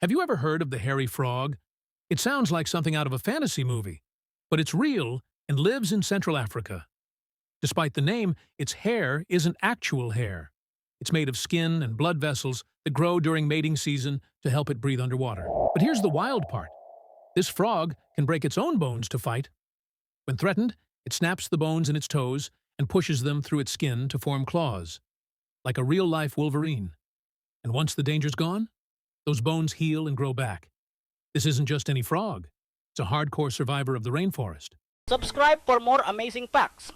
Have you ever heard of the hairy frog? It sounds like something out of a fantasy movie, but it's real and lives in Central Africa. Despite the name, its hair isn't actual hair. It's made of skin and blood vessels that grow during mating season to help it breathe underwater. But here's the wild part. This frog can break its own bones to fight. When threatened, it snaps the bones in its toes and pushes them through its skin to form claws, like a real-life Wolverine. And once the danger's gone, those bones heal and grow back. This isn't just any frog. It's a hardcore survivor of the rainforest. Subscribe for more amazing facts.